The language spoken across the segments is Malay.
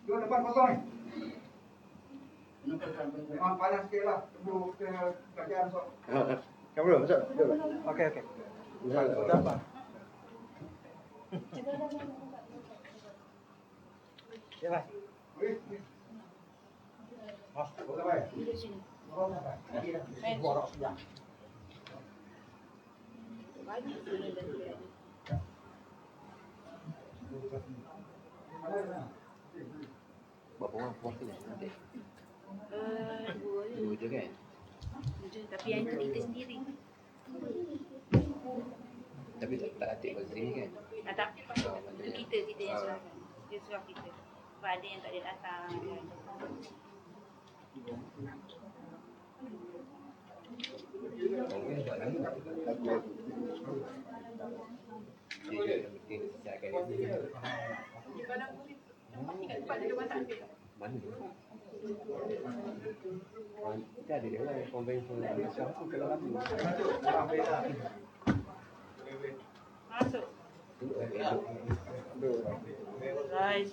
Jom depan potong ni. Memang panas sikit lah. Tunggu ke kerajaan esok. Kamera masuk. Okey. Tak apa. Ya, Pak. Mas, boleh, Pak? Boleh, Pak. Borok sejak. Berapa orang puas tu nanti? Dua je kan? tapi yang itu kita sendiri. Tapi tak atik kat sini kan? Tak, itu kita yang surah. Dia surah kita. Sebab ada yang tak ada datang. Mana dia? Kita ada dia lah konvensional Malaysia tu kalau lama. Masuk. Guys,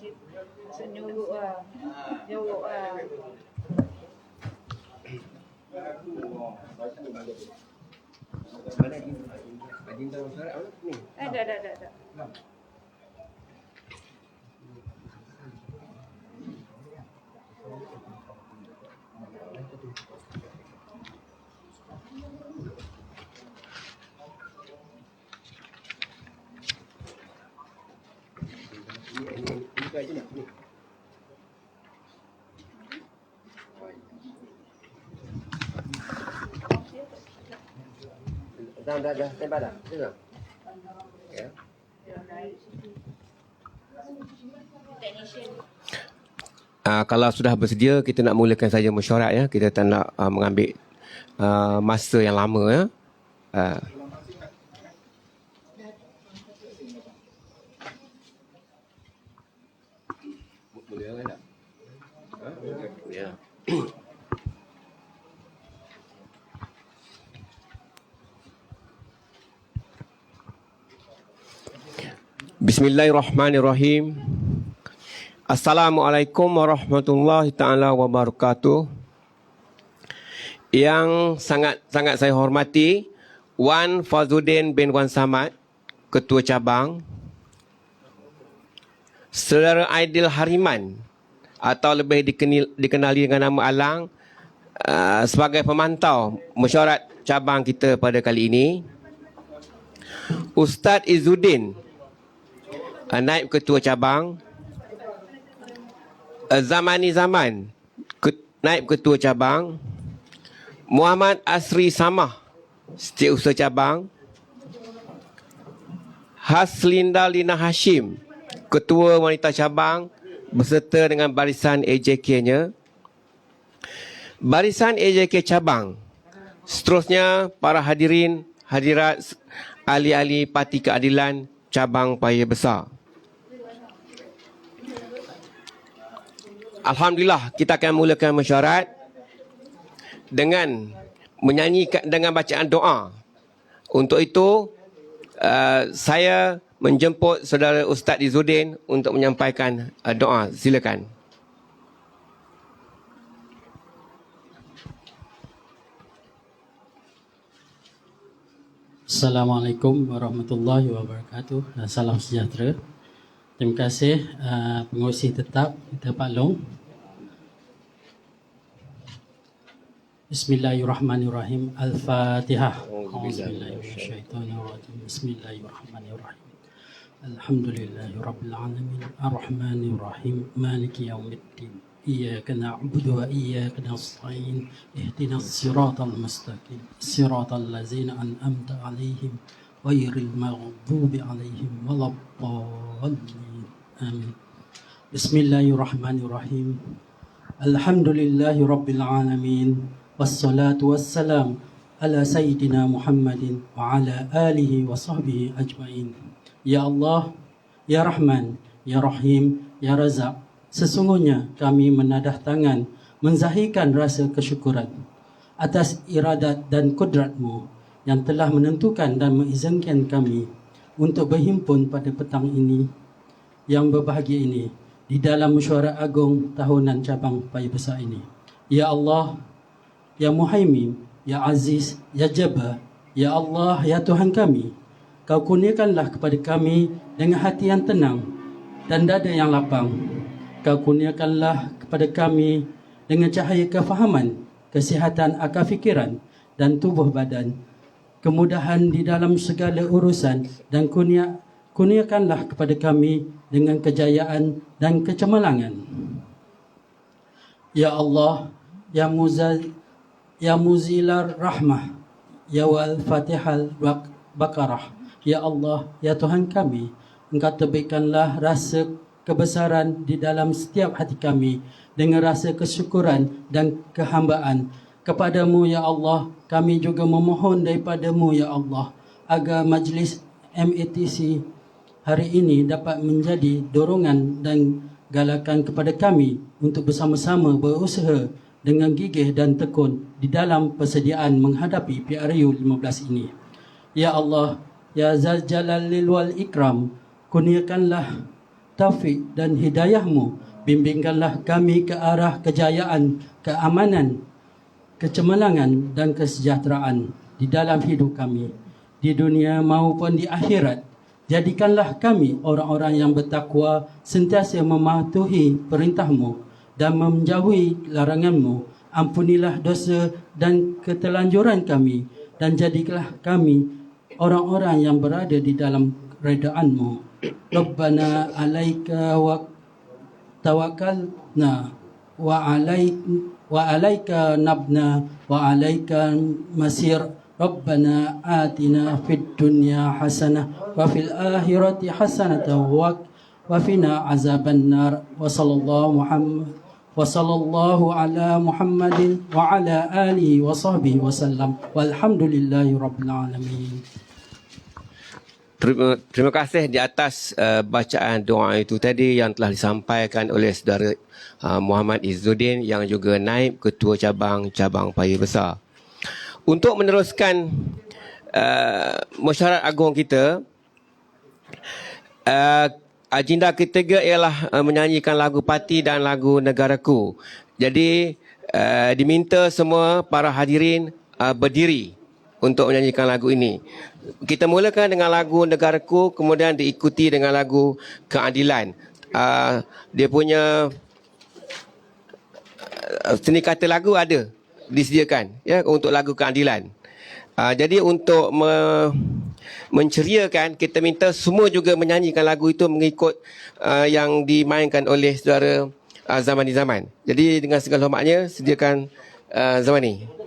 senyuruk lah. Jorok lah. Mana Adin tahu syarat apa ni? Dah. Ini tu aja nak ni. Dah tembak dah. Sudah. Ya. Kalau sudah bersedia, kita nak mulakan saja mesyuarat ya. Kita tak nak mengambil masa yang lama ya. Boleh kan tak? Ya. Bismillahirrahmanirrahim. Assalamualaikum warahmatullahi taala wabarakatuh. Yang sangat saya hormati Wan Fazluddin bin Wan Samad, Ketua Cabang, Saudara Aidil Hariman atau lebih dikenali dengan nama Alang sebagai pemantau mesyuarat cabang kita pada kali ini, Ustaz Izzuddin, Naib Ketua Cabang, Zamani Zaman, Naib Ketua Cabang, Muhammad Asri Samah, Setiausaha Cabang, Haslinda Lina Hashim, Ketua Wanita Cabang beserta dengan barisan AJK-nya, barisan AJK Cabang, seterusnya para hadirin, hadirat, ahli-ahli Parti Keadilan Cabang Paya Besar. Alhamdulillah, kita akan mulakan mesyuarat dengan menyanyikan dengan bacaan doa. Untuk itu, saya menjemput saudara Ustaz Izzuddin untuk menyampaikan doa. Silakan. Assalamualaikum warahmatullahi wabarakatuh. Salam sejahtera. Terima kasih pengurusi tetap kita Pak Long. Bismillahirrahmanirrahim. Al-Fatihah. Auzubillahiminasyaitonirrajim. Bismillahirrahmanirrahim. Alhamdulillahirabbil alamin. Arrahmanirrahim. Maliki yaumiddin. Iyyaka na'budu wa iyyaka nasta'in. Ihdinas siratal mustaqim. Siratal ladzina an'amta 'alaihim ghairil maghdubi 'alaihim waladdallin. Amin. Bismillahirrahmanirrahim. Alhamdulillahirabbil alamin. wassalatu wassalam ala sayyidina Muhammadin wa ala alihi wa sahbihi ajma'in. Ya Allah, Ya Rahman, Ya Rahim, Ya Razak, sesungguhnya kami menadah tangan menzahirkan rasa kesyukuran atas iradat dan kudratmu yang telah menentukan dan mengizinkan kami untuk berhimpun pada petang ini yang berbahagia ini di dalam mesyuarat agung tahunan cabang Paya Besar ini. Ya Allah, Ya Muhaimin, Ya Aziz, Ya Jabbar, Ya Allah, Ya Tuhan kami, Kau kurniakanlah kepada kami dengan hati yang tenang dan dada yang lapang. Kau kurniakanlah kepada kami dengan cahaya kefahaman, kesihatan akal fikiran dan tubuh badan, kemudahan di dalam segala urusan, dan kurniakanlah kepada kami dengan kejayaan dan kecemerlangan. Ya Allah, Ya Muzilar Rahmah, Ya Wal Fatihal Bakarah, Ya Allah, Ya Tuhan kami, Engkau terbitkanlah rasa kebesaran di dalam setiap hati kami dengan rasa kesyukuran dan kehambaan kepadamu, Ya Allah. Kami juga memohon daripadamu, Ya Allah, agar majlis MATC hari ini dapat menjadi dorongan dan galakan kepada kami untuk bersama-sama berusaha dengan gigih dan tekun di dalam persediaan menghadapi PRU 15 ini. Ya Allah, Ya Zal Jalalil wal Ikram, kurniakanlah taufik dan hidayahmu, bimbingkanlah kami ke arah kejayaan, keamanan, kecemerlangan dan kesejahteraan di dalam hidup kami, di dunia maupun di akhirat. Jadikanlah kami orang-orang yang bertakwa, sentiasa mematuhi perintahmu dan menjauhi laranganmu. Ampunilah dosa dan ketelanjuran kami, dan jadikanlah kami orang-orang yang berada di dalam redaanmu. Rabbana alaika wa tawakkalna wa alaika nabna wa alaika masir. Rabbana atina fid dunya hasanah wa fil akhirati hasanah wa qina azabannar. Wa sallallahu ala Muhammadin wa ala alihi wa sahbihi wasallam. Walhamdulillahi rabbil alamin. Terima kasih di atas bacaan doa itu tadi yang telah disampaikan oleh saudara Muhammad Izzuddin yang juga naib ketua cabang Paya Besar. Untuk meneruskan mesyuarat agung kita, agenda ketiga ialah menyanyikan lagu parti dan lagu negaraku. Jadi diminta semua para hadirin berdiri untuk menyanyikan lagu ini. Kita mulakan dengan lagu Negaraku, kemudian diikuti dengan lagu Keadilan. Dia punya seni kata lagu ada disediakan ya untuk lagu Keadilan. Jadi untuk menceriakan, kita minta semua juga menyanyikan lagu itu mengikut yang dimainkan oleh saudara Zamani Zaman. Jadi dengan segala hormatnya sediakan Zamani.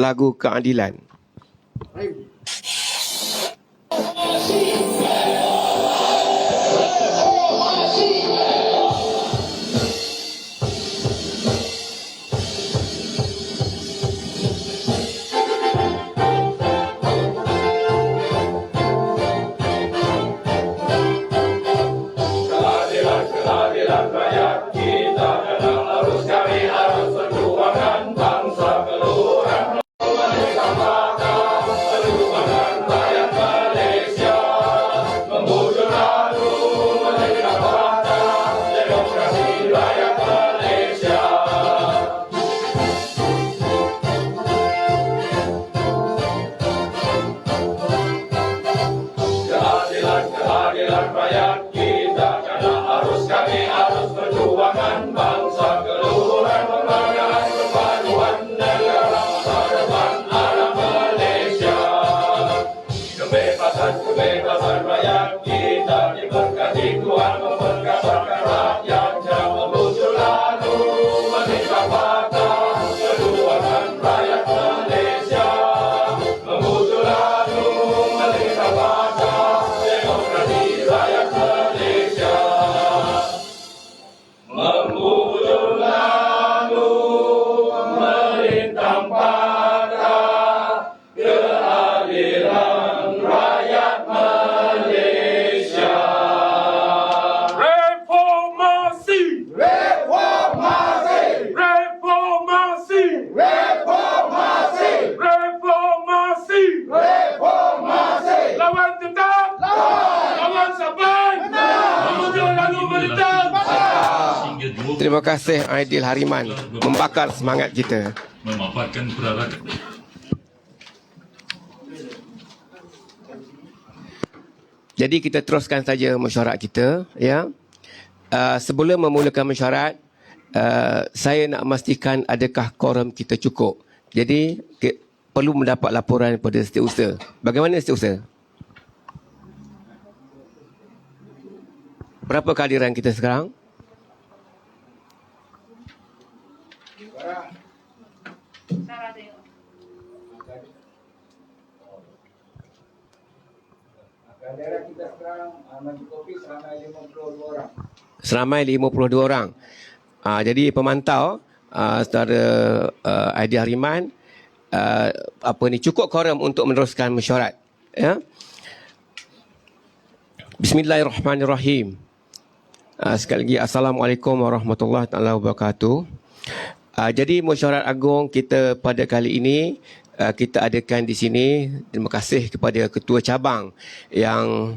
Lagu Keadilan. rakyat kita, karena harus kami harus perjuangan bangsa, keluhuran kebanggaan kebaruan negara masa depan anak Malaysia. Kebebasan rakyat kita diberkati Tuhan, memperkasakan rakyat yang memuju lalu meningkat patah keluhuran rakyat Malaysia, memuju lalu meningkat patah demokrasi rakyat Malaysia, memuju lalu melintang patah keadilan rakyat Malaysia. Reformasi, Reformasi! reformasi, Reformasi! reformasi. Reformasi! Lawan tetap, lawan sampai, memuju lalu melintang. Terima kasih Aidil Hariman membakar semangat kita. Memanfaatkan peralatan. Jadi kita teruskan saja mesyuarat kita, ya. Sebelum memulakan mesyuarat, saya nak memastikan adakah quorum kita cukup. Jadi perlu mendapat laporan daripada setiausaha. Bagaimana setiausaha? Berapa kehadiran kita sekarang? Sarah tengok. Daerah kita sekarang mencukupi seramai 52 orang. Seramai 52 orang. Jadi pemantau saudara Aidil Hariman cukup quorum untuk meneruskan mesyuarat, ya. Bismillahirrahmanirrahim. Sekali lagi Assalamualaikum warahmatullahi taala wabarakatuh. Jadi mesyuarat agung kita pada kali ini kita adakan di sini. Terima kasih kepada ketua cabang yang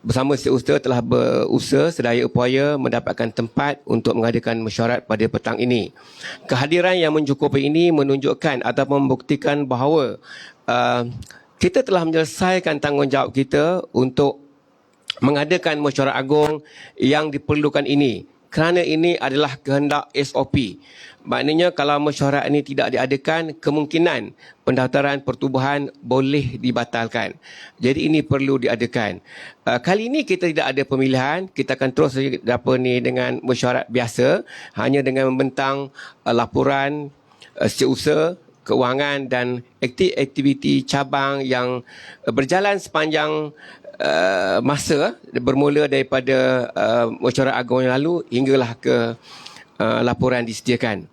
bersama setiausaha telah berusaha sedaya upaya mendapatkan tempat untuk mengadakan mesyuarat pada petang ini. Kehadiran yang mencukupi ini menunjukkan ataupun membuktikan bahawa kita telah menyelesaikan tanggungjawab kita untuk mengadakan mesyuarat agung yang diperlukan ini. Kerana ini adalah kehendak SOP. Maknanya kalau mesyuarat ini tidak diadakan, kemungkinan pendaftaran pertubuhan boleh dibatalkan. Jadi ini perlu diadakan. Kali ini kita tidak ada pemilihan. Kita akan terus dengan mesyuarat biasa. Hanya dengan membentang laporan setiausaha, keuangan dan aktiviti cabang yang berjalan sepanjang masa bermula daripada mesyuarat agung yang lalu hinggalah ke laporan disediakan.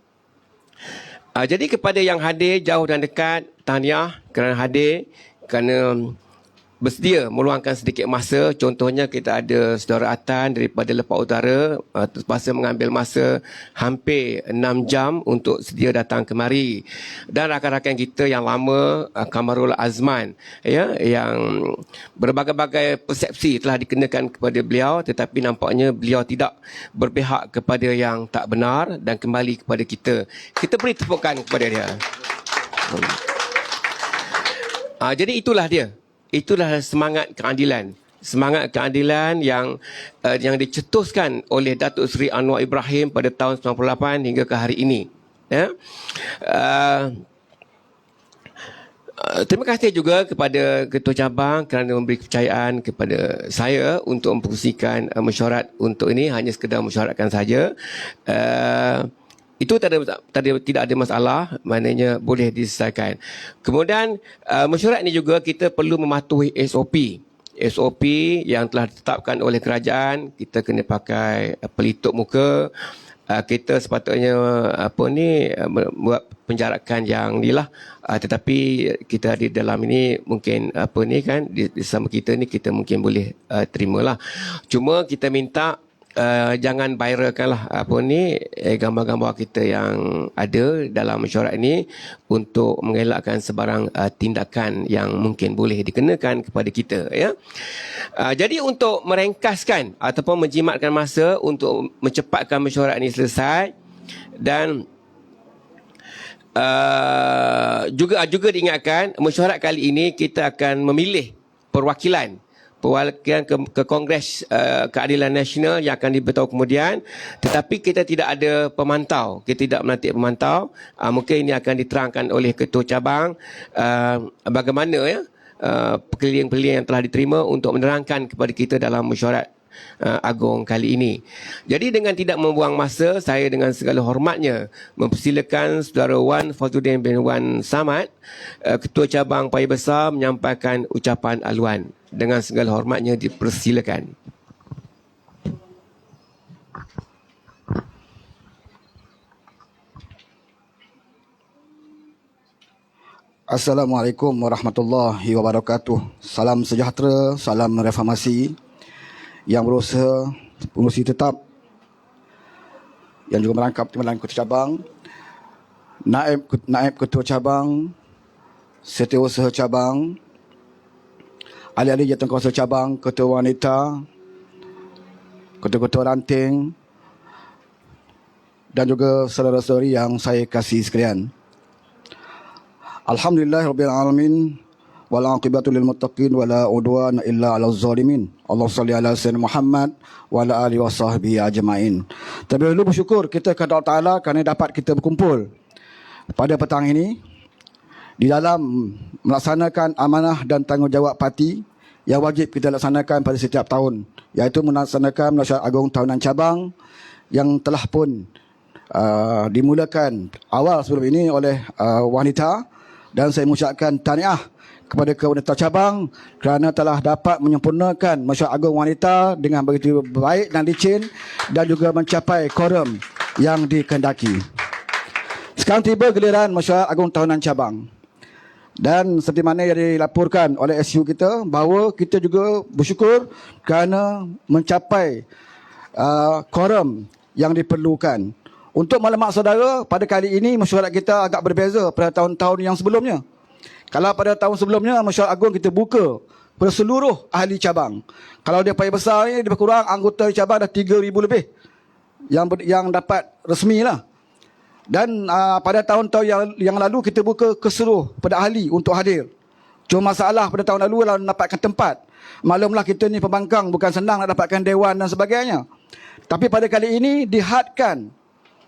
Jadi kepada yang hadir jauh dan dekat, tahniah kerana hadir, kerana bersedia meluangkan sedikit masa. Contohnya kita ada saudara Atan daripada Lepak Utara terpaksa mengambil masa hampir 6 jam untuk sedia datang kemari. Dan rakan-rakan kita yang lama, Kamarul Azman, ya, yang berbagai-bagai persepsi telah dikenakan kepada beliau, tetapi nampaknya beliau tidak berpihak kepada yang tak benar dan kembali kepada kita. Kita beri tepukan kepada dia. Jadi itulah dia. Itulah semangat keadilan. Semangat keadilan yang dicetuskan oleh Datuk Seri Anwar Ibrahim pada tahun 98 hingga ke hari ini. Ya. Terima kasih juga kepada Ketua Cabang kerana memberi kepercayaan kepada saya untuk memfungsikan mesyuarat untuk ini. Hanya sekadar mesyuaratkan saja. Itu tidak ada masalah, maknanya boleh diselesaikan. Kemudian mesyuarat ini juga kita perlu mematuhi SOP. SOP yang telah ditetapkan oleh kerajaan. Kita kena pakai pelitup muka. Kita sepatutnya buat penjarakan yang ni lah. Tetapi kita di dalam ini mungkin di sama kita ni kita mungkin boleh terimalah. Cuma kita minta jangan viralkanlah gambar-gambar kita yang ada dalam mesyuarat ini untuk mengelakkan sebarang tindakan yang mungkin boleh dikenakan kepada kita, ya. Jadi untuk merengkaskan ataupun menjimatkan masa untuk mencepatkan mesyuarat ini selesai, dan juga diingatkan mesyuarat kali ini kita akan memilih perwakilan perwakilan ke Kongres Keadilan Nasional yang akan diberitahu kemudian. Tetapi kita tidak ada pemantau, kita tidak melantik pemantau. Mungkin ini akan diterangkan oleh ketua cabang bagaimana ya pekeliling-pekeliling yang telah diterima untuk menerangkan kepada kita dalam mesyuarat agung kali ini. Jadi dengan tidak membuang masa, saya dengan segala hormatnya mempersilakan Saudara Wan Fazluddin bin Wan Samad, Ketua Cabang Paya Besar, menyampaikan ucapan aluan. Dengan segala hormatnya dipersilakan. Assalamualaikum warahmatullahi wabarakatuh. Salam sejahtera, salam reformasi yang berusaha pengurusi tetap yang juga merangkap timbalan ketua cabang, naib ketua cabang, setiausaha cabang, ahli-ahli jawatankuasa cabang, ketua wanita, ketua-ketua ranting dan juga saudara-saudari yang saya kasih sekalian. Alhamdulillahirabbil alamin wal aqibatu lil muttaqin wala udwana illa 'alal zalimin. Allah salli ala sayyidina Muhammad wa ala alihi wasahbihi ajmain. Terlebih dahulu bersyukur kita kepada Allah Taala kerana dapat kita berkumpul pada petang ini di dalam melaksanakan amanah dan tanggungjawab parti yang wajib kita laksanakan pada setiap tahun, iaitu melaksanakan mesyuarat agung tahunan cabang yang telah pun dimulakan awal sebelum ini oleh wanita, dan saya mengucapkan tahniah kepada wanita cabang kerana telah dapat menyempurnakan mesyuarat agung wanita dengan begitu baik dan licin dan juga mencapai quorum yang dikehendaki. Sekarang tiba giliran mesyuarat agung tahunan cabang. Dan seperti mana yang dilaporkan oleh SU kita, bahawa kita juga bersyukur kerana mencapai quorum yang diperlukan. Untuk maklumat saudara, pada kali ini mesyuarat kita agak berbeza pada tahun-tahun yang sebelumnya. Kalau pada tahun sebelumnya mesyuarat agung kita buka pada seluruh ahli cabang. Kalau dia Paya Besar ni lebih kurang anggota cabang dah 3,000 lebih yang dapat resmi lah. Dan pada tahun-tahun yang lalu kita buka ke seluruh pada ahli untuk hadir. Cuma masalah pada tahun lalu kalau dapatkan tempat. Maklumlah kita ni pembangkang, bukan senang nak dapatkan dewan dan sebagainya. Tapi pada kali ini dihadkan,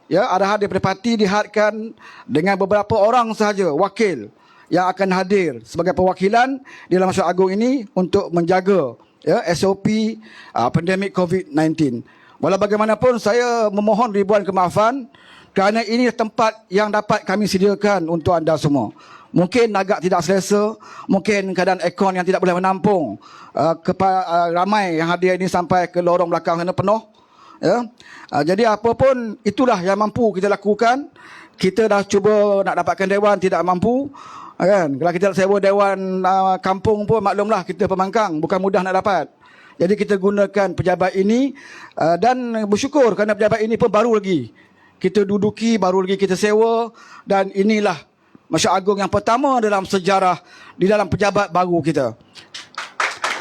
ya, arahan daripada parti dihadkan dengan beberapa orang sahaja wakil yang akan hadir sebagai perwakilan di dalam mesyuarat agung ini untuk menjaga, ya, SOP pandemik COVID-19. Walau bagaimanapun saya memohon ribuan kemaafan kerana ini tempat yang dapat kami sediakan untuk anda semua. Mungkin agak tidak selesa, mungkin keadaan aircon yang tidak boleh menampung ramai yang hadir ini sampai ke lorong belakang sana penuh. Ya. Jadi apa pun itulah yang mampu kita lakukan. Kita dah cuba nak dapatkan dewan, tidak mampu. Kan? Kalau kita sewa dewan kampung pun maklumlah kita pembangkang, bukan mudah nak dapat. Jadi kita gunakan pejabat ini dan bersyukur kerana pejabat ini pun baru lagi kita duduki, baru lagi kita sewa, dan inilah mesyuarat agung yang pertama dalam sejarah di dalam pejabat baru kita.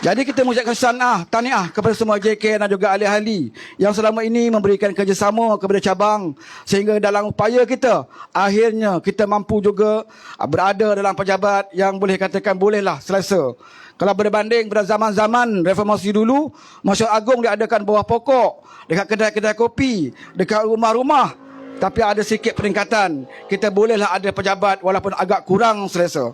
Jadi kita mengucapkan tahniah kepada semua JK dan juga ahli-ahli yang selama ini memberikan kerjasama kepada cabang sehingga dalam upaya kita akhirnya kita mampu juga berada dalam pejabat yang boleh katakan bolehlah selesa. Kalau berbanding pada zaman-zaman reformasi dulu, mesyuarat agung diadakan bawah pokok, dekat kedai-kedai kopi, dekat rumah-rumah. Tapi ada sikit peningkatan. Kita bolehlah ada pejabat walaupun agak kurang selesa.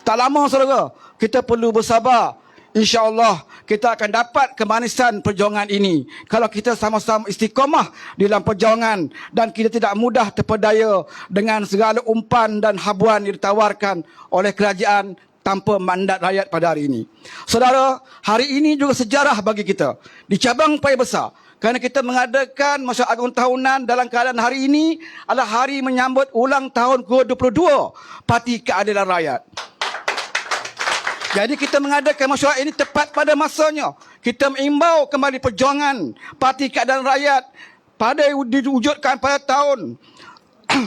Tak lama saudara, kita perlu bersabar. InsyaAllah kita akan dapat kemanisan perjuangan ini kalau kita sama-sama istiqamah di dalam perjuangan dan kita tidak mudah terpedaya dengan segala umpan dan habuan yang ditawarkan oleh kerajaan tanpa mandat rakyat pada hari ini. Saudara, hari ini juga sejarah bagi kita di cabang Paya Besar kerana kita mengadakan mesyuarat agung tahunan dalam keadaan hari ini adalah hari menyambut ulang tahun ke-22 Parti Keadilan Rakyat. Jadi kita mengadakan mesyuarat ini tepat pada masanya. Kita mengimbau kembali perjuangan Parti Keadilan Rakyat pada diwujudkan pada tahun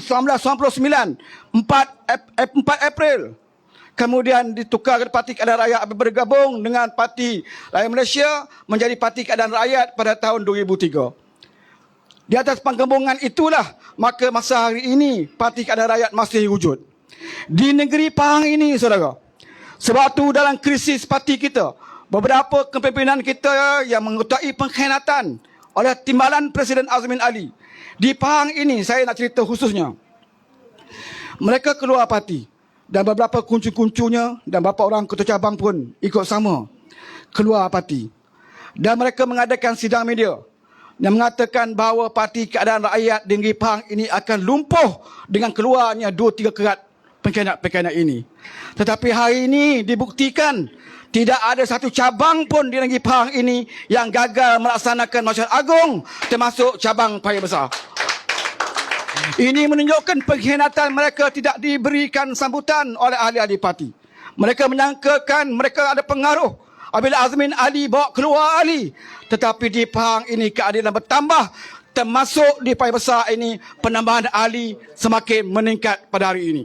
1999, 4 April. Kemudian ditukar Parti Keadilan Rakyat bergabung dengan Parti Rakyat Malaysia menjadi Parti Keadilan Rakyat pada tahun 2003. Di atas penggabungan itulah maka masa hari ini Parti Keadilan Rakyat masih wujud. Di negeri Pahang ini saudara, sebab tu dalam krisis parti kita, beberapa kepimpinan kita yang mengetahui pengkhianatan oleh timbalan Presiden Azmin Ali. Di Pahang ini saya nak cerita khususnya. Mereka keluar parti dan beberapa kuncu-kuncunya dan beberapa orang ketua cabang pun ikut sama keluar parti. Dan mereka mengadakan sidang media yang mengatakan bahawa Parti Keadilan Rakyat di Negeri Pahang ini akan lumpuh dengan keluarnya 2-3 kerat pengkhianat-pengkhianat ini. Tetapi hari ini dibuktikan tidak ada satu cabang pun di Negeri Pahang ini yang gagal melaksanakan masyarakat agung, termasuk cabang Paya Besar. Ini menunjukkan pengkhianatan mereka tidak diberikan sambutan oleh ahli-ahli parti. Mereka menyangkakan mereka ada pengaruh apabila Azmin Ali bawa keluar Ali. Tetapi di Pahang ini keadilan bertambah, termasuk di Paya Besar ini penambahan ahli semakin meningkat pada hari ini.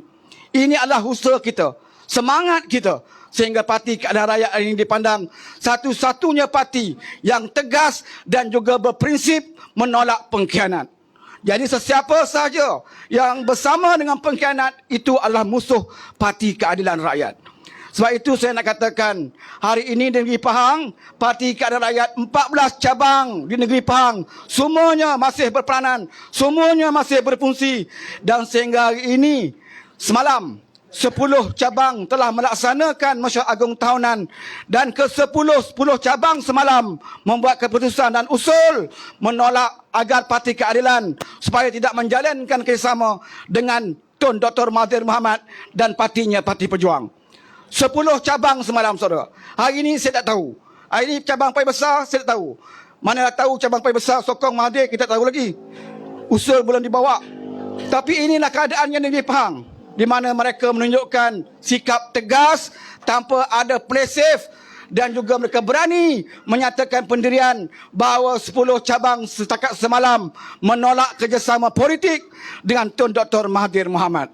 Ini adalah usaha kita, semangat kita, sehingga Parti Keadilan Rakyat ini dipandang satu-satunya parti yang tegas dan juga berprinsip menolak pengkhianat. Jadi sesiapa sahaja yang bersama dengan pengkhianat itu adalah musuh Parti Keadilan Rakyat. Sebab itu saya nak katakan, hari ini di Negeri Pahang, Parti Keadilan Rakyat 14 cabang di Negeri Pahang, semuanya masih berperanan, semuanya masih berfungsi. Dan sehingga hari ini, semalam, 10 cabang telah melaksanakan Masyarakat Agung Tahunan dan ke-10 cabang semalam membuat keputusan dan usul menolak agar Parti Keadilan supaya tidak menjalankan kerjasama dengan Tun Dr. Mahathir Mohamad dan partinya Parti Pejuang. 10 cabang semalam, saudara. Hari ini saya tak tahu. Hari ini cabang Paya Besar saya tak tahu. Mana nak tahu cabang Paya Besar sokong Mahathir, kita tak tahu lagi. Usul belum dibawa. Tapi inilah keadaannya Negeri Pahang, di mana mereka menunjukkan sikap tegas tanpa ada play safe dan juga mereka berani menyatakan pendirian bahawa 10 cabang setakat semalam menolak kerjasama politik dengan Tun Dr. Mahathir Mohamad.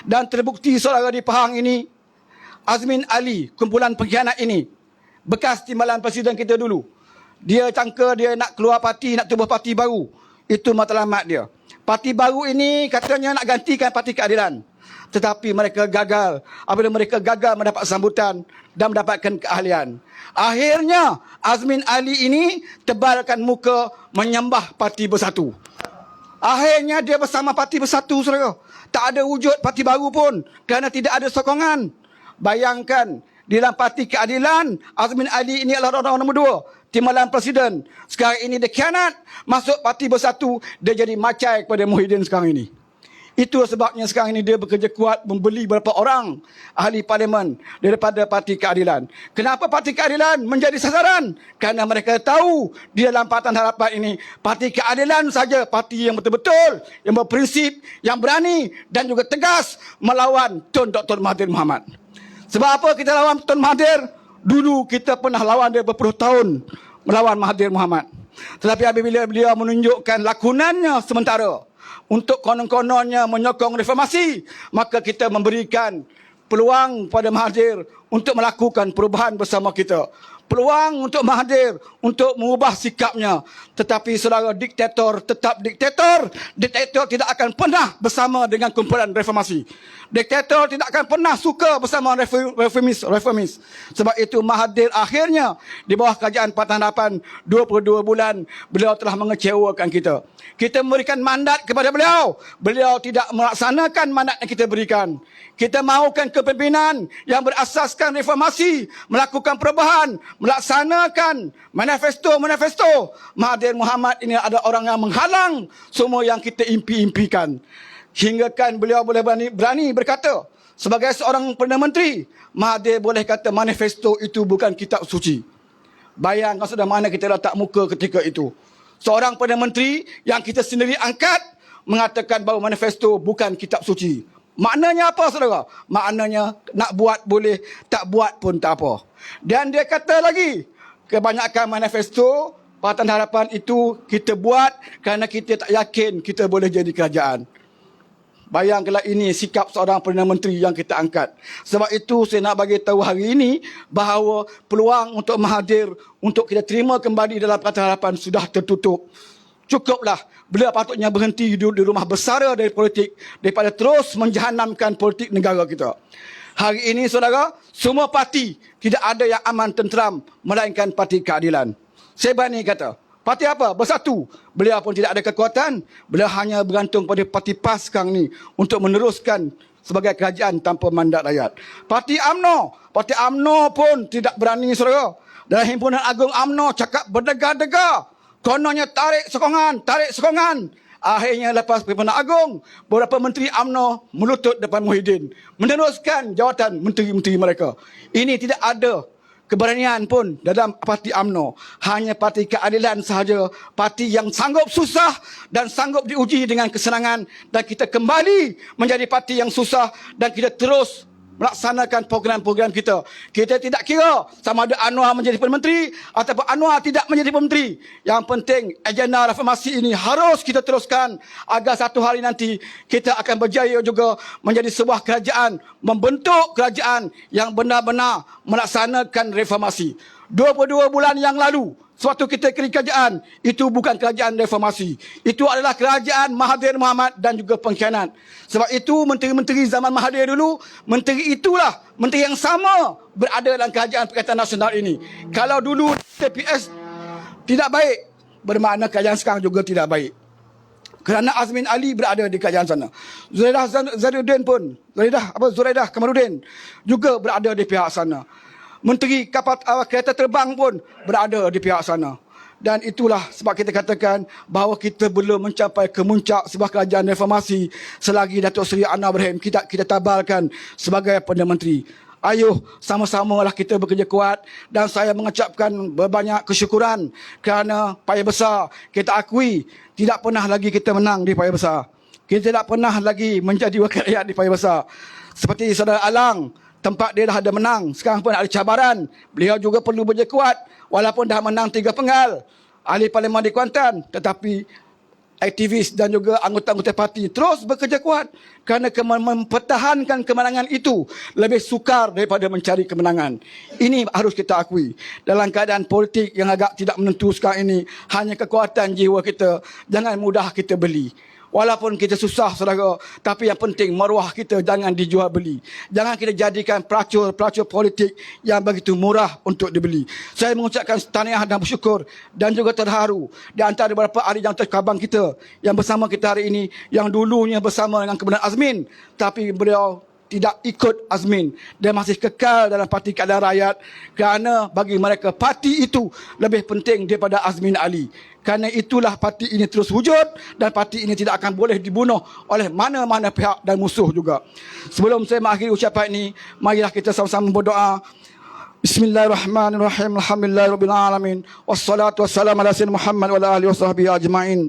Dan terbukti saudara di Pahang ini, Azmin Ali, kumpulan pengkhianat ini, bekas timbalan Presiden kita dulu. Dia cangka dia nak keluar parti, nak tubuh parti baru. Itu matlamat dia. Parti baru ini katanya nak gantikan Parti Keadilan. Tetapi mereka gagal. Apabila mereka gagal mendapat sambutan dan mendapatkan keahlian. Akhirnya Azmin Ali ini tebalkan muka menyembah Parti Bersatu. Akhirnya dia bersama Parti Bersatu, saudara. Tak ada wujud parti baru pun kerana tidak ada sokongan. Bayangkan, di dalam Parti Keadilan, Azmin Ali ini adalah orang nombor 2, timbalan Presiden. Sekarang ini dia khianat, masuk Parti Bersatu, dia jadi macai kepada Muhyiddin sekarang ini. Itu sebabnya sekarang ini dia bekerja kuat membeli beberapa orang ahli parlimen daripada Parti Keadilan. Kenapa Parti Keadilan menjadi sasaran? Kerana mereka tahu di dalam Pakatan Harapan ini, Parti Keadilan saja parti yang betul-betul, yang berprinsip, yang berani dan juga tegas melawan Tun Dr. Mahathir Mohamad. Sebab apa kita lawan Tun Mahathir? Dulu kita pernah lawan dia berpuluh tahun melawan Mahathir Mohamad. Tetapi apabila beliau menunjukkan lakonannya sementara untuk konon-kononnya menyokong reformasi, maka kita memberikan peluang pada Mahathir untuk melakukan perubahan bersama kita. Peluang untuk Mahathir untuk mengubah sikapnya. Tetapi saudara, diktator tetap diktator. Diktator tidak akan pernah bersama dengan kumpulan reformasi. Diktator tidak akan pernah suka bersama reformis. Sebab itu Mahathir akhirnya di bawah kerajaan Pakatan Harapan 22 bulan beliau telah mengecewakan kita. Kita memberikan mandat kepada beliau. Beliau tidak melaksanakan mandat yang kita berikan. Kita mahukan kepimpinan yang berasaskan reformasi, melakukan perubahan, melaksanakan manifesto. Mahathir Mohamad ini ada orang yang menghalang semua yang kita impi-impikan. Hingga kan beliau boleh berani berkata, sebagai seorang Perdana Menteri, Mahathir boleh kata manifesto itu bukan kitab suci. Bayangkan sudah mana kita letak muka ketika itu. Seorang Perdana Menteri yang kita sendiri angkat mengatakan bahawa manifesto bukan kitab suci. Maknanya apa, saudara? Maknanya nak buat boleh, tak buat pun tak apa. Dan dia kata lagi, kebanyakan manifesto Pakatan Harapan itu kita buat kerana kita tak yakin kita boleh jadi kerajaan. Bayangkanlah ini sikap seorang Perdana Menteri yang kita angkat. Sebab itu saya nak bagi tahu hari ini bahawa peluang untuk Mahathir untuk kita terima kembali dalam Pakatan Harapan sudah tertutup. Cukuplah, beliau patutnya berhenti di rumah bersara dari politik daripada terus menjahanamkan politik negara kita. Hari ini saudara, semua parti tidak ada yang aman tenteram melainkan Parti Keadilan. Sebani kata, parti apa? Bersatu. Beliau pun tidak ada kekuatan. Beliau hanya bergantung pada parti PAS sekarang ni untuk meneruskan sebagai kerajaan tanpa mandat rakyat. Parti UMNO pun tidak berani saudara. Dalam Himpunan Agung UMNO cakap berdegar-degar. Kononnya tarik sokongan. Akhirnya lepas Pimpinan Agung, beberapa menteri UMNO melutut depan Muhyiddin, meneruskan jawatan menteri-menteri mereka. Ini tidak ada keberanian pun dalam parti UMNO. Hanya Parti Keadilan sahaja, parti yang sanggup susah dan sanggup diuji dengan kesenangan, dan kita kembali menjadi parti yang susah dan kita terus melaksanakan program-program kita. Kita tidak kira sama ada Anwar menjadi Perdana Menteri ataupun Anwar tidak menjadi Perdana Menteri. Yang penting agenda reformasi ini harus kita teruskan agar satu hari nanti kita akan berjaya juga menjadi sebuah kerajaan, membentuk kerajaan yang benar-benar melaksanakan reformasi. 22 bulan yang lalu, sewaktu kita kerajaan, itu bukan kerajaan reformasi. Itu adalah kerajaan Mahathir Mohamad dan juga pengkhianat. Sebab itu menteri-menteri zaman Mahathir dulu, menteri itulah menteri yang sama berada dalam kerajaan Perikatan Nasional ini. Kalau dulu TPS tidak baik, bermakna kerajaan sekarang juga tidak baik. Kerana Azmin Ali berada di kerajaan sana. Zuraidah Kamarudin juga berada di pihak sana. Menteri kapal kereta terbang pun berada di pihak sana. Dan itulah sebab kita katakan bahawa kita belum mencapai kemuncak sebuah kerajaan reformasi selagi Datuk Seri Anwar Ibrahim kita tabalkan sebagai Perdana Menteri. Ayuh, sama-samalah kita bekerja kuat, dan saya mengucapkan berbanyak kesyukuran kerana payah besar kita akui tidak pernah lagi kita menang di payah besar. Kita tidak pernah lagi menjadi wakil rakyat di payah besar. Seperti saudara Alang, tempat dia dah ada menang, sekarang pun ada cabaran. Beliau juga perlu bekerja kuat, walaupun dah menang 3 penggal. Ahli Parlimen di Kuantan, tetapi aktivis dan juga anggota-anggota parti terus bekerja kuat kerana mempertahankan kemenangan itu lebih sukar daripada mencari kemenangan. Ini harus kita akui. Dalam keadaan politik yang agak tidak menentu sekarang ini, hanya kekuatan jiwa kita, jangan mudah kita beli. Walaupun kita susah saudara, tapi yang penting maruah kita jangan dijual beli. Jangan kita jadikan pelacur politik yang begitu murah untuk dibeli. Saya mengucapkan tahniah dan bersyukur dan juga terharu di antara beberapa ahli jawatan cabang kita yang bersama kita hari ini, yang dulunya bersama dengan Kebenaran Azmin, tapi beliau tidak ikut Azmin. Dia masih kekal dalam Parti Keadilan Rakyat kerana bagi mereka parti itu lebih penting daripada Azmin Ali. Kerana itulah parti ini terus wujud, dan parti ini tidak akan boleh dibunuh oleh mana-mana pihak dan musuh juga. Sebelum saya mengakhiri ucapan ini, marilah kita sama-sama berdoa. Bismillahirrahmanirrahim. Alhamdulillahirrabbilalamin. Wassalatu wassalamu ala sayyidina Muhammad wa ala alihi wasahbihi ajma'in.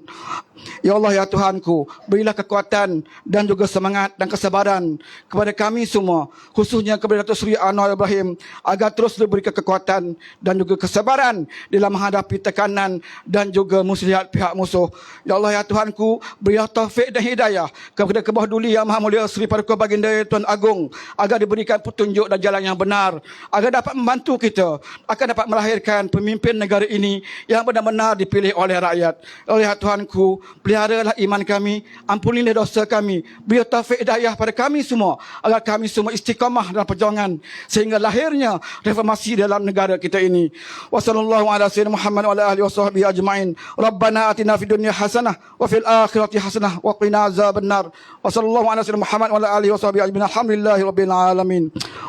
Ya Allah, ya Tuhanku, berilah kekuatan dan juga semangat dan kesabaran kepada kami semua, khususnya kepada Datuk Seri Anwar Ibrahim, agar terus diberi kekuatan dan juga kesabaran dalam menghadapi tekanan dan juga muslihat pihak musuh. Ya Allah, ya Tuhanku, berilah taufik dan hidayah kepada Kebawah Duli Yang Maha Mulia Seri Paduka Baginda Tuan Agong, agar diberikan petunjuk dan jalan yang benar, agar dapat membantu kita, akan dapat melahirkan pemimpin negara ini yang benar-benar dipilih oleh rakyat. Ya Allah, ya Tuhanku, peliharalah iman kami, ampunilah dosa kami, beri taufik hidayah pada kami semua, agar kami semua istiqamah dalam perjuangan sehingga lahirnya reformasi dalam negara kita ini. Wassallallahu ala sayyidina Muhammad wa ala alihi wasahbihi ajma'in. Rabbana atina fid dunya hasanah wa fil akhirati hasanah wa qina azabannar. Wassallallahu ala sayyidina Muhammad wa ala alihi wasahbihi ajma'in. Alhamdulillahi rabbil alamin.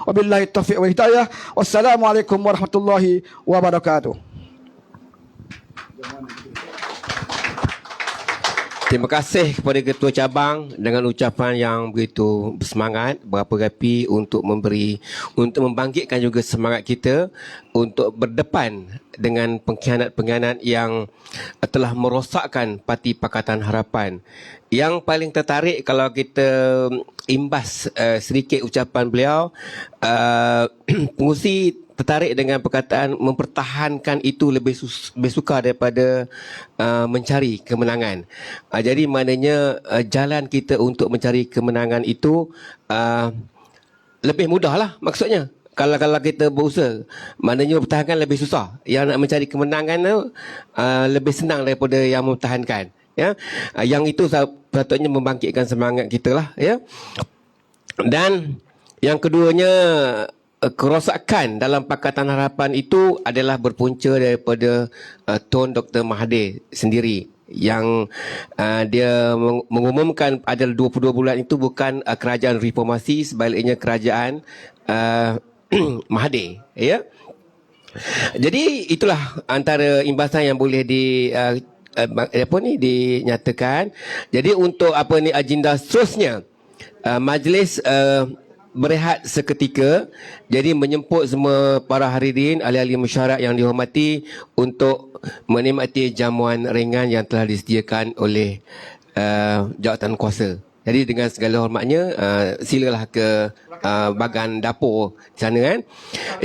Wabillahi taufiq wa hidayah. Wassalamualaikum warahmatullahi wabarakatuh. Terima kasih kepada Ketua Cabang dengan ucapan yang begitu bersemangat, berapi-api untuk membangkitkan juga semangat kita untuk berdepan dengan pengkhianat-pengkhianat yang telah merosakkan Parti Pakatan Harapan. Yang paling tertarik kalau kita imbas sedikit ucapan beliau, pengurusi tertarik dengan perkataan mempertahankan itu lebih sukar daripada mencari kemenangan. Jadi maknanya jalan kita untuk mencari kemenangan itu lebih mudahlah maksudnya. Kalau kita berusaha, maknanya mempertahankan lebih susah. Yang nak mencari kemenangan tu lebih senang daripada yang mempertahankan. Ya, yang itu sepatutnya membangkitkan semangat kita lah. Ya, dan Yang keduanya, kerosakan dalam Pakatan Harapan itu adalah berpunca daripada Tun Dr. Mahathir sendiri yang dia mengumumkan adalah 22 bulan itu bukan kerajaan reformasi, sebaliknya kerajaan Mahathir, ya. Jadi itulah antara imbasan yang boleh dinyatakan. Jadi untuk agenda seterusnya, majlis berehat seketika, jadi menjemput semua para hadirin, ahli-ahli mesyuarat yang dihormati untuk menikmati jamuan ringan yang telah disediakan oleh jawatan kuasa. Jadi dengan segala hormatnya, silalah ke bahagian dapur di sana kan.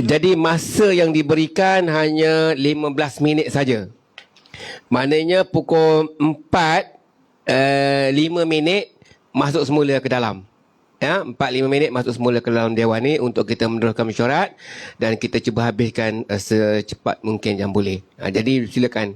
Jadi masa yang diberikan hanya 15 minit saja. Maknanya pukul 4, 5 minit masuk semula ke dalam. Ya, 4-5 minit masuk semula ke dalam dewan ni untuk kita meneruskan mesyuarat dan kita cuba habiskan secepat mungkin yang boleh. Jadi silakan.